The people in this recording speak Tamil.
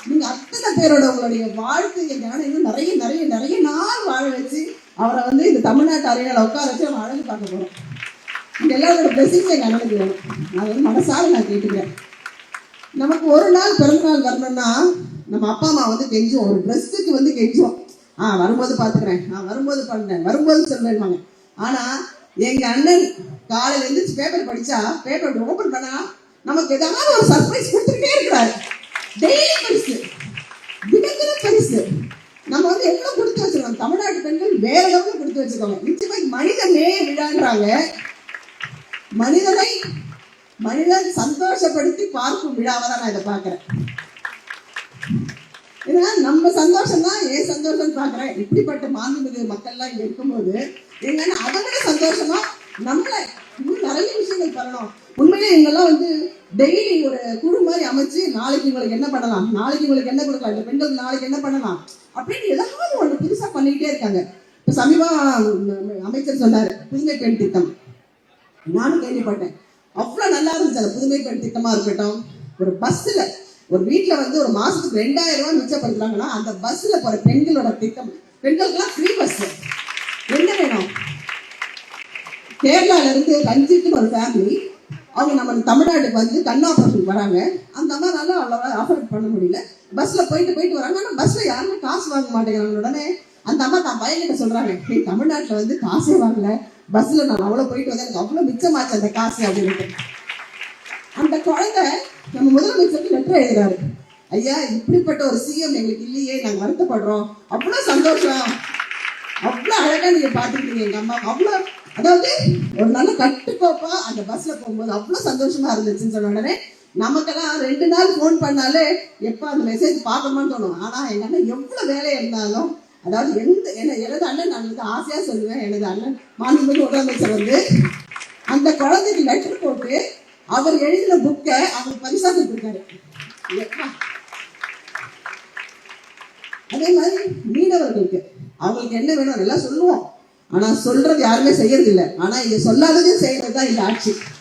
நீங்க அத்தனை பேரோட உங்களுடைய வாழ்க்கையை ஞானம் இன்னும் நிறைய நிறைய நிறைய நாள் வாழ வச்சு அவரை வந்து இந்த தமிழ்நாட்டு அறையில உட்கார வச்சு நம்ம அழகு பார்க்க போறோம். இந்த எல்லாரோட பிளஸிங்ஸ் எங்க அண்ணனுக்கு வேணும். நான் வந்து மனசார நான் கேட்டுக்கிறேன். நமக்கு ஒரு நாள் பிறந்த நாள் வரணும்னா நம்ம அப்பா அம்மா வந்து கெஞ்சுவோம், ஒரு ட்ரெஸ்ஸுக்கு வந்து கெஞ்சுவோம். வரும்போது பாத்துக்கிறேன், வரும்போது பண்ணேன், வரும்போது சொல்லுவாங்க. ஆனா எங்க அண்ணன் காலையில எழுந்திரிச்சு பேப்பர் படிச்சா பேப்பர் ஓபன் பண்ணா நமக்கு ஏதாவது ஒரு சர்ப்ரைஸ் கொடுத்துட்டே இருக்கிறாரு. டெய்லி பரிசு, தினத்தின பரிசு. நம்ம வந்து எவ்வளவு கொடுத்து வச்சிருக்கோம். தமிழ்நாட்டு பெண்கள் வேற லெவலில் கொடுத்து வச்சிருக்காங்க. நிச்சயமா மனிதனே விழான்றாங்க. மனிதன் சந்தோஷப்படுத்தி பார்க்கும் விழாவை தான் நான் இதை பார்க்கிறேன். ஏன்னா நம்ம சந்தோஷம் தான் என் சந்தோஷம் பார்க்கிறேன். இப்படிப்பட்ட மாண்புமிகு மக்கள்லாம் இங்க இருக்கும்போது எங்க அவங்கள சந்தோஷமா நம்மள இன்னும் நிறைய விஷயங்கள் பண்ணணும். உண்மையிலே இவங்கெல்லாம் வந்து டெய்லி ஒரு குழு மாதிரி அமைச்சு நாளைக்கு உங்களுக்கு என்ன பண்ணலாம், நாளைக்கு உங்களுக்கு என்ன கொடுக்கலாம், இந்த பெண்களுக்கு நாளைக்கு என்ன பண்ணலாம் அப்படின்னு ஏதாவது ஒன்று புதுசா பண்ணிக்கிட்டே இருக்காங்க. இப்போ சமீபம் அமைச்சர் சொன்னார் புதுமை பெண் திட்டம். நானும் கேள்விப்பட்டேன். அவ்வளோ நல்லா இருந்துச்சு அந்த புதுமை பெண் திட்டமா இருக்கட்டும். ஒரு பஸ்ஸில் ஒரு வீட்டில் வந்து ஒரு மாசத்துக்கு 2000 ரூபாய் மிச்சப்படுத்துறாங்கன்னா அந்த பஸ்ஸில் போகிற பெண்களோட திட்டம், பெண்களுக்கெல்லாம் ஃப்ரீ பஸ். என்ன வேணும்? கேரளால இருந்து ரஞ்சித்னு ஒரு ஃபேமிலி, அவங்க நம்ம தமிழ்நாட்டுக்கு வந்து கண் ஆபரேஷன் வராங்க. அந்த அம்மானால அவ்வளோவா ஆஃபர் பண்ண முடியல. பஸ்ஸில் போயிட்டு வராங்க. ஆனால் பஸ்ஸில் யாருமே காசு வாங்க மாட்டேங்கிறாங்க. உடனே அந்த அம்மா தான் பையன்கிட்ட சொல்கிறாங்க, தமிழ்நாட்டில் வந்து காசே வாங்கல, பஸ்ஸில் நான் அவ்வளோ போயிட்டு வந்தேன், எனக்கு அவ்வளோ மிச்சமாச்சு அந்த காசு அப்படின்ட்டு. அந்த குழந்தை நம்ம முதலமைச்சருக்கு லெட்டர் எழுதுறாரு. ஐயா, இப்படிப்பட்ட ஒரு சிஎம் எங்களுக்கு இல்லையே, நாங்கள் வருத்தப்படுறோம். அவ்வளோ சந்தோஷம், அவ்வளோ அழகா நீங்க பாத்துக்கிட்டீங்க எங்க அம்மா. அவ்வளோ, அதாவது ஒரு நல்ல கட்டுக்கோப்பா அந்த பஸ்ல போகும்போது அவ்வளோ சந்தோஷமா இருந்துச்சுன்னு சொன்ன உடனே நமக்கெல்லாம் 2 நாள் போன் பண்ணாலே எப்ப அந்த மெசேஜ் பார்க்கணும்னு தோணும். ஆனா எங்க அண்ணன் எவ்வளவு வேலையா இருந்தாலும், அதாவது எனது அண்ணன், நான் வந்து ஆசையா சொல்லுவேன், எனது அண்ணன் மாண்புமிகு முதலமைச்சர் வந்து அந்த குழந்தைக்கு லெட்டர் போட்டு அவர் எழுதின புக்கை அவருக்கு பரிசா கொடுத்திருக்காரு. அதே மாதிரி மீனவர்களுக்கு அவங்களுக்கு என்ன வேணும் எல்லாம் சொல்லுவோம். ஆனா சொல்றது யாருமே செய்யறது இல்லை. ஆனா இங்க சொல்லாததையும் செய்யறது தான் இந்த ஆட்சி.